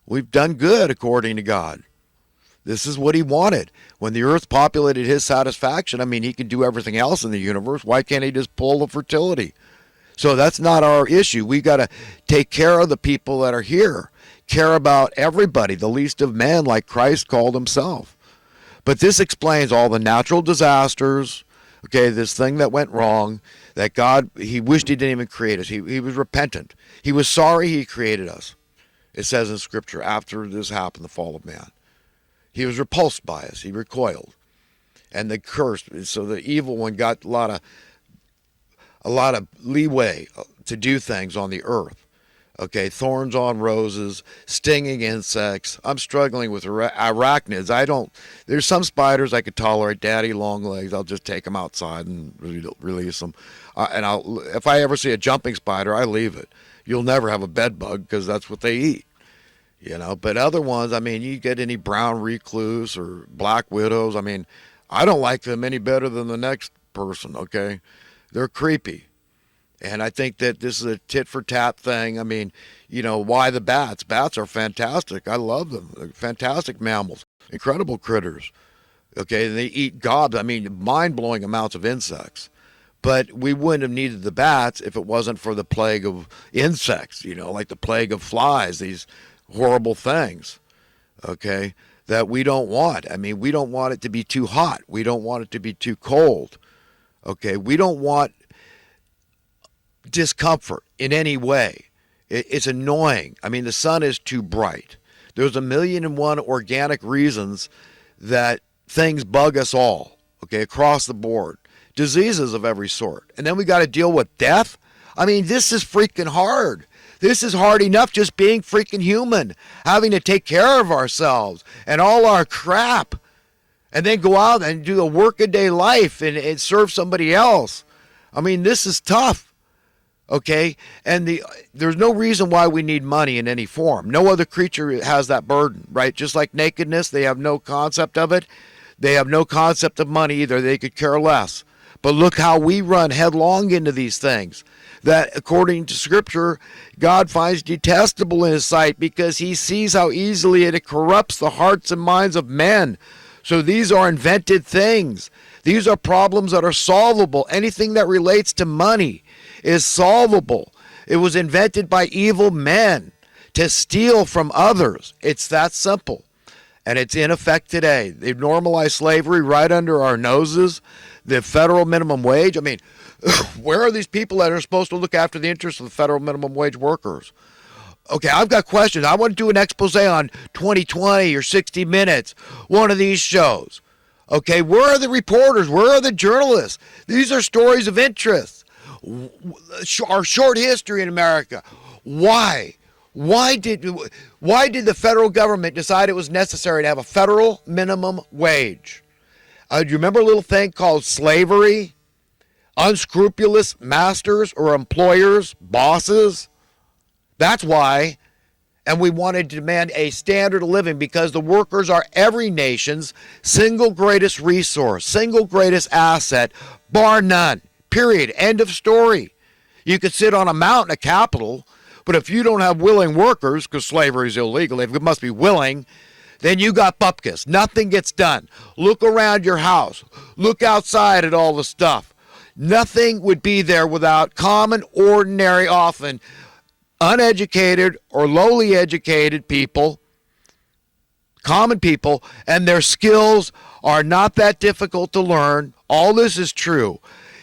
We've done good according to God. This is what he wanted. When the earth populated his satisfaction, I mean, he can do everything else in the universe. Why can't he just pull the fertility? So that's not our issue. We got to take care of the people that are here, care about everybody, the least of men, like Christ called himself. But this explains all the natural disasters, okay, this thing that went wrong, that God, he wished he didn't even create us. He was repentant. He was sorry he created us. It says in Scripture, after this happened, the fall of man. He was repulsed by us. He recoiled. And the curse, so the evil one got a lot of leeway to do things on the earth. Okay, thorns on roses, stinging insects. I'm struggling with arachnids. There's some spiders I could tolerate, daddy long legs. I'll just take them outside and release them. If I ever see a jumping spider, I leave it. You'll never have a bed bug because that's what they eat. But other ones, I mean, you get any brown recluse or black widows. I mean, I don't like them any better than the next person, okay? They're creepy. And I think that this is a tit for tat thing. I mean, why the bats? Bats are fantastic. I love them. They're fantastic mammals, incredible critters. Okay, and they eat gobs. I mean, mind-blowing amounts of insects. But we wouldn't have needed the bats if it wasn't for the plague of insects, like the plague of flies, these horrible things, okay, that we don't want. I mean, we don't want it to be too hot. We don't want it to be too cold, okay? We don't want discomfort in any way. It's annoying. I mean, the sun is too bright. There's 1,000,001 organic reasons that things bug us all, okay, across the board. Diseases of every sort. And then we got to deal with death. I mean, this is freaking hard. This is hard enough just being freaking human, having to take care of ourselves and all our crap, and then go out and do a workaday life and serve somebody else. I mean, this is tough, okay? And there's no reason why we need money in any form. No other creature has that burden, right? Just like nakedness, they have no concept of it. They have no concept of money either. They could care less. But look how we run headlong into these things that, according to Scripture, God finds detestable in his sight because he sees how easily it corrupts the hearts and minds of men. So these are invented things. These are problems that are solvable. Anything that relates to money is solvable. It was invented by evil men to steal from others. It's that simple. And it's in effect today. They've normalized slavery right under our noses. The federal minimum wage. I mean, where are these people that are supposed to look after the interests of the federal minimum wage workers? Okay, I've got questions. I want to do an expose on 2020 or 60 Minutes, one of these shows. Okay, where are the reporters? Where are the journalists? These are stories of interest. Our short history in America. Why? Why did the federal government decide it was necessary to have a federal minimum wage? Do you remember a little thing called slavery? Unscrupulous masters or employers, bosses? That's why. And we wanted to demand a standard of living because the workers are every nation's single greatest resource, single greatest asset, bar none. Period. End of story. You could sit on a mountain, a capital, but if you don't have willing workers, because slavery is illegal, it must be willing, then you got bupkis. Nothing gets done. Look around your house. Look outside at all the stuff. Nothing would be there without common, ordinary, often uneducated or lowly educated people, common people, and their skills are not that difficult to learn. All this is true.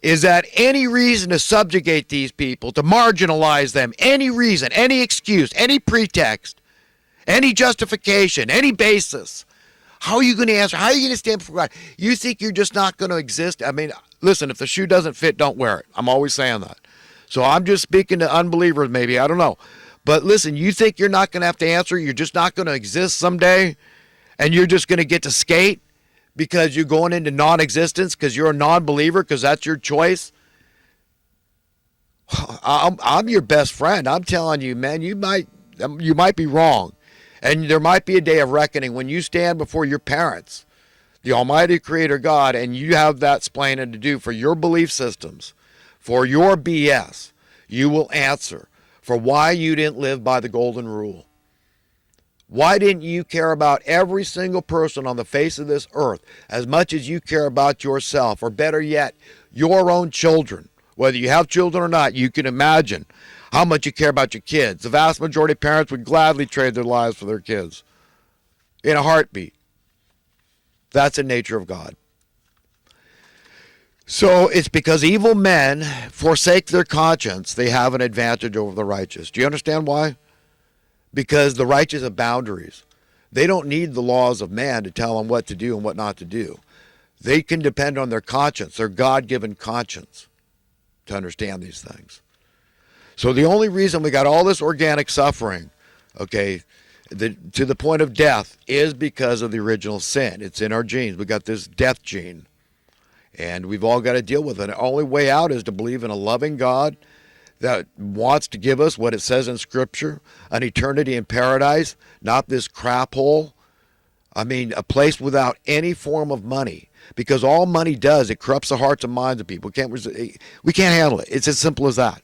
Is that any reason to subjugate these people, to marginalize them, any reason, any excuse, any pretext, any justification, any basis, how are you going to answer? How are you going to stand before God? You think you're just not going to exist? I mean, listen, if the shoe doesn't fit, don't wear it. I'm always saying that. So I'm just speaking to unbelievers maybe. I don't know. But listen, you think you're not going to have to answer? You're just not going to exist someday? And you're just going to get to skate because you're going into non-existence because you're a non-believer because that's your choice? I'm your best friend. I'm telling you, man, you might be wrong. And there might be a day of reckoning when you stand before your parents, the Almighty Creator God, and you have that splaining to do for your belief systems, for your BS. You will answer for why you didn't live by the golden rule. Why didn't you care about every single person on the face of this earth as much as you care about yourself, or better yet, your own children? Whether you have children or not, you can imagine how much you care about your kids. The vast majority of parents would gladly trade their lives for their kids in a heartbeat. That's the nature of God. So it's because evil men forsake their conscience, they have an advantage over the righteous. Do you understand why? Because the righteous have boundaries. They don't need the laws of man to tell them what to do and what not to do. They can depend on their conscience, their God-given conscience, to understand these things. So the only reason we got all this organic suffering, okay, to the point of death, is because of the original sin. It's in our genes. We got this death gene, and we've all got to deal with it. The only way out is to believe in a loving God that wants to give us what it says in Scripture, an eternity in paradise, not this crap hole. I mean, a place without any form of money, because all money does, it corrupts the hearts and minds of people. We can't handle it. It's as simple as that.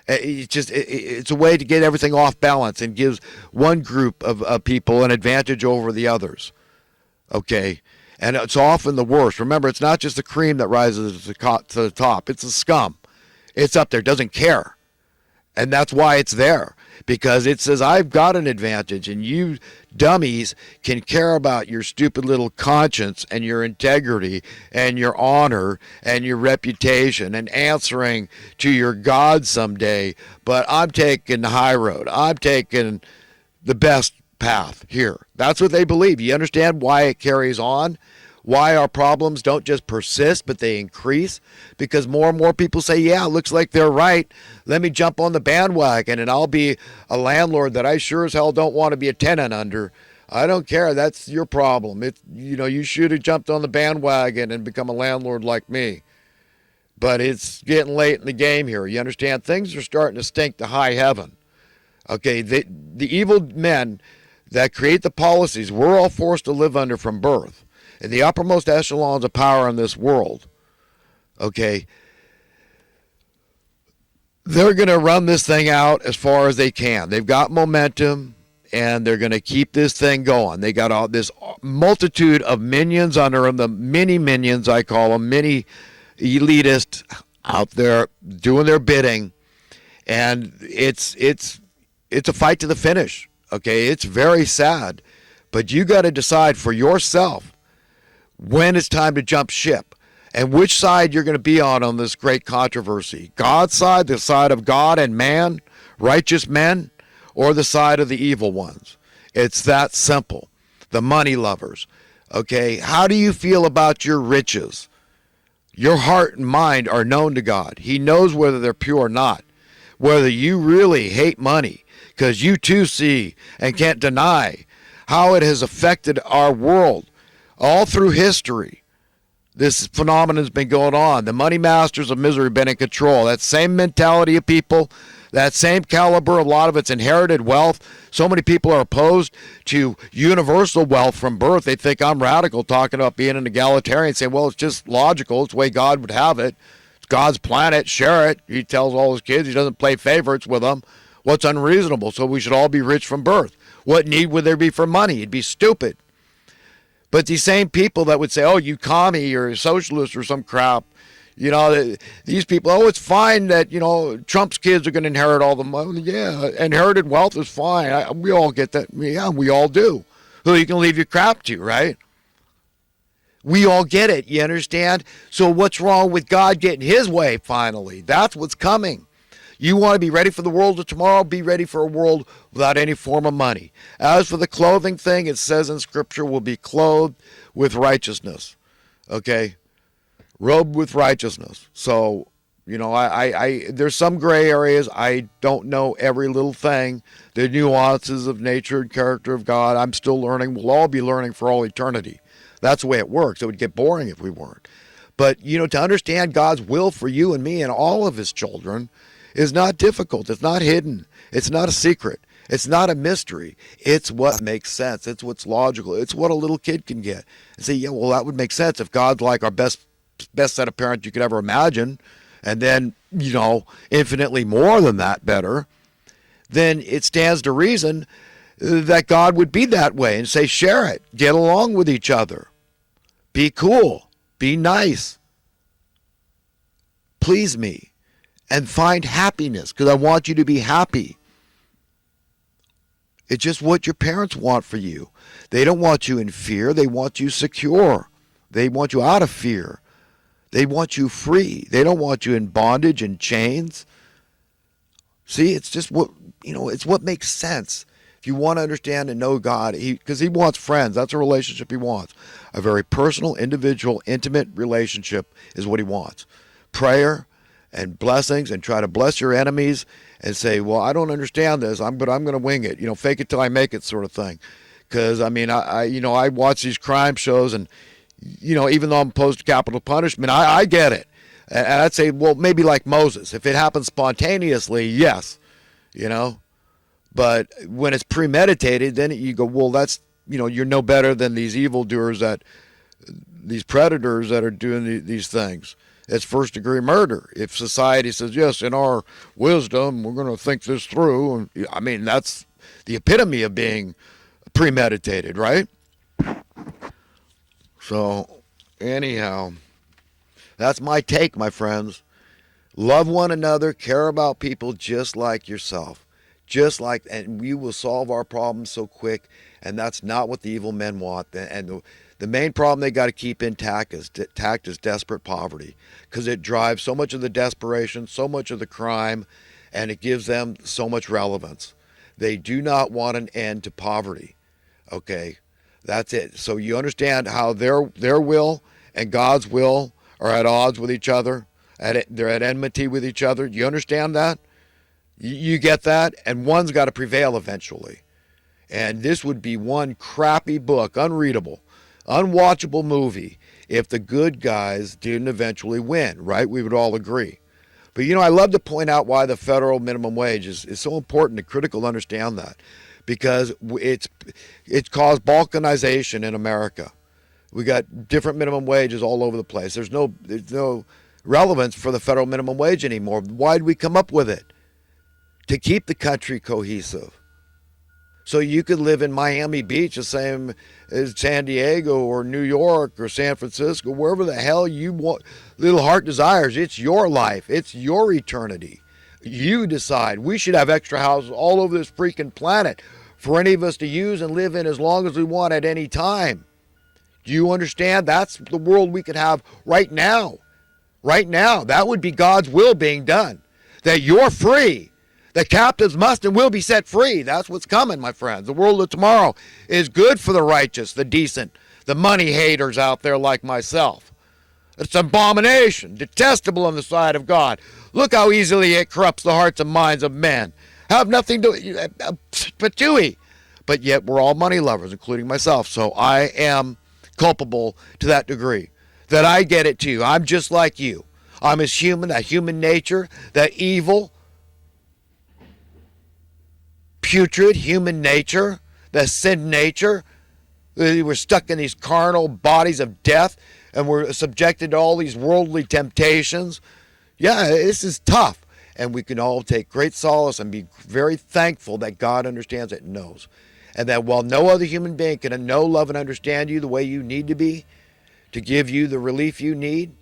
It's a way to get everything off balance and gives one group of people an advantage over the others. Okay? And it's often the worst. Remember, it's not just the cream that rises to the top. It's the scum. It's up there, doesn't care. And that's why it's there. Because it says, I've got an advantage, and you dummies can care about your stupid little conscience and your integrity and your honor and your reputation and answering to your God someday. But I'm taking the high road. I'm taking the best path here. That's what they believe. You understand why it carries on? Why our problems don't just persist, but they increase? Because more and more people say, yeah, looks like they're right. Let me jump on the bandwagon, and I'll be a landlord that I sure as hell don't want to be a tenant under. I don't care. That's your problem. You should have jumped on the bandwagon and become a landlord like me. But it's getting late in the game here. You understand? Things are starting to stink to high heaven. Okay, the evil men that create the policies we're all forced to live under from birth, in the uppermost echelons of power in this world, okay, they're going to run this thing out as far as they can. They've got momentum, and they're going to keep this thing going. They got all this multitude of minions under them, the mini minions, I call them, mini elitists out there doing their bidding, and it's a fight to the finish. Okay, it's very sad, but you got to decide for yourself when it's time to jump ship, and which side you're going to be on this great controversy. God's side, the side of God and man, righteous men, or the side of the evil ones. It's that simple. The money lovers. Okay, how do you feel about your riches? Your heart and mind are known to God. He knows whether they're pure or not. Whether you really hate money, because you too see and can't deny how it has affected our world. All through history, this phenomenon has been going on. The money masters of misery have been in control. That same mentality of people, that same caliber, a lot of it's inherited wealth. So many people are opposed to universal wealth from birth. They think I'm radical talking about being an egalitarian, saying, well, it's just logical. It's the way God would have it. It's God's planet. Share it. He tells all his kids he doesn't play favorites with them. What's unreasonable? So we should all be rich from birth. What need would there be for money? It'd be stupid. But these same people that would say, oh, you commie or socialist or some crap, these people, oh, it's fine that, Trump's kids are going to inherit all the money. Yeah, inherited wealth is fine. We all get that. Yeah, we all do. Who you can leave your crap to, right? We all get it, you understand? So what's wrong with God getting his way finally? That's what's coming. You want to be ready for the world of tomorrow? Be ready for a world without any form of money. As for the clothing thing, it says in Scripture, we'll be clothed with righteousness. Okay? Robed with righteousness. So, there's some gray areas. I don't know every little thing. The nuances of nature and character of God, I'm still learning. We'll all be learning for all eternity. That's the way it works. It would get boring if we weren't. But, to understand God's will for you and me and all of his children is not difficult. It's not hidden. It's not a secret. It's not a mystery. It's what makes sense. It's what's logical. It's what a little kid can get. And say, yeah, well, that would make sense if God's like our best set of parents you could ever imagine, and then, infinitely more than that better, then it stands to reason that God would be that way and say, share it, get along with each other, be cool, be nice, please me, and find happiness because I want you to be happy. It's just what your parents want for you. They don't want you in fear. They want you secure. They want you out of fear. They want you free. They don't want you in bondage and chains. See, it's just what, it's what makes sense. If you want to understand and know God, because he wants friends. That's a relationship he wants. A very personal, individual, intimate relationship is what he wants. Prayer and blessings, and try to bless your enemies and say, well, I don't understand this, but I'm going to wing it. Fake it till I make it sort of thing. Because, I watch these crime shows and, even though I'm opposed to capital punishment, I get it. And I'd say, well, maybe like Moses. If it happens spontaneously, yes, But when it's premeditated, then you go, well, that's, you're no better than these evildoers, these predators that are doing these things. It's first-degree murder. If society says, yes, in our wisdom, we're going to think this through. And, that's the epitome of being premeditated, right? So, anyhow, that's my take, my friends. Love one another, care about people just like yourself. And we will solve our problems so quick, and that's not what the evil men want. And the main problem they got to keep intact is desperate poverty, because it drives so much of the desperation, so much of the crime, and it gives them so much relevance. They do not want an end to poverty. Okay, that's it. So you understand how their will and God's will are at odds with each other. They're at enmity with each other. You understand that? You get that? And one's got to prevail eventually. And this would be one crappy book, unreadable, unwatchable movie if the good guys didn't eventually win, right? We would all agree. But, I love to point out why the federal minimum wage is so important and critical to understand that, because it's caused balkanization in America. We got different minimum wages all over the place. There's no relevance for the federal minimum wage anymore. Why did we come up with it? To keep the country cohesive. So you could live in Miami Beach the same as San Diego or New York or San Francisco, wherever the hell you want, little heart desires. It's your life. It's your eternity. You decide. We should have extra houses all over this freaking planet for any of us to use and live in as long as we want at any time. Do you understand? That's the world we could have right now. Right now. That would be God's will being done. That you're free. The captives must and will be set free. That's what's coming, my friends. The world of tomorrow is good for the righteous, the decent, the money haters out there like myself. It's an abomination, detestable in the sight of God. Look how easily it corrupts the hearts and minds of men. Have nothing to pt2. But yet we're all money lovers, including myself. So I am culpable to that degree. That I get it too. I'm just like you. I'm as human, that human nature, that evil, putrid human nature, the sin nature. We're stuck in these carnal bodies of death, and we're subjected to all these worldly temptations. Yeah, this is tough, and we can all take great solace and be very thankful that God understands it and knows. And that while no other human being can know, love, and understand you the way you need to be, to give you the relief you need,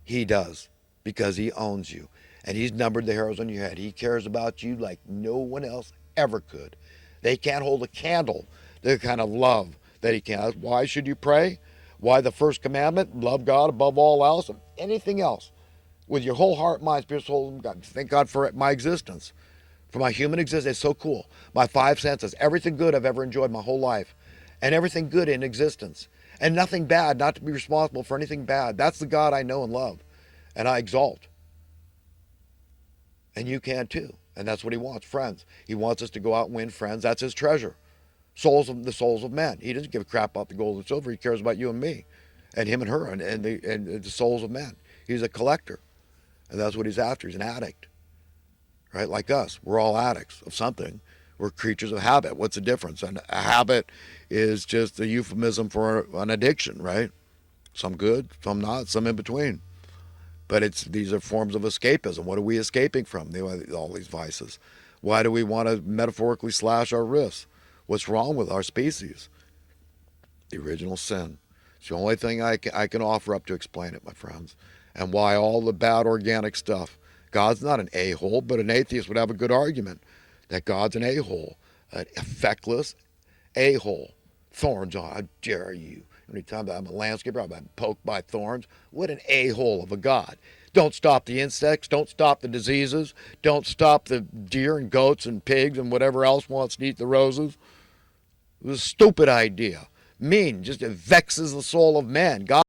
he does, because he owns you. And he's numbered the hairs on your head. He cares about you like no one else ever could. They can't hold a candle to the kind of love that he can. Why should you pray? Why the first commandment? Love God above all else and anything else. With your whole heart, mind, spirit, soul, and God. Thank God for my existence. For my human existence. It's so cool. My five senses. Everything good I've ever enjoyed my whole life. And everything good in existence. And nothing bad. Not to be responsible for anything bad. That's the God I know and love. And I exalt. And you can too. And that's what he wants, friends. He wants us to go out and win friends. That's his treasure. The souls of men. He doesn't give a crap about the gold and silver. He cares about you and me. And him and her and the souls of men. He's a collector. And that's what he's after. He's an addict. Right? Like us. We're all addicts of something. We're creatures of habit. What's the difference? And a habit is just a euphemism for an addiction, right? Some good, some not, some in between. But these are forms of escapism. What are we escaping from? All these vices. Why do we want to metaphorically slash our wrists? What's wrong with our species? The original sin. It's the only thing I can offer up to explain it, my friends. And why all the bad organic stuff. God's not an a-hole, but an atheist would have a good argument that God's an a-hole, an effectless a-hole. Thorns on, how dare you? Anytime I'm a landscaper, I've been poked by thorns. What an a-hole of a God. Don't stop the insects. Don't stop the diseases. Don't stop the deer and goats and pigs and whatever else wants to eat the roses. It was a stupid idea. Mean, just it vexes the soul of man. God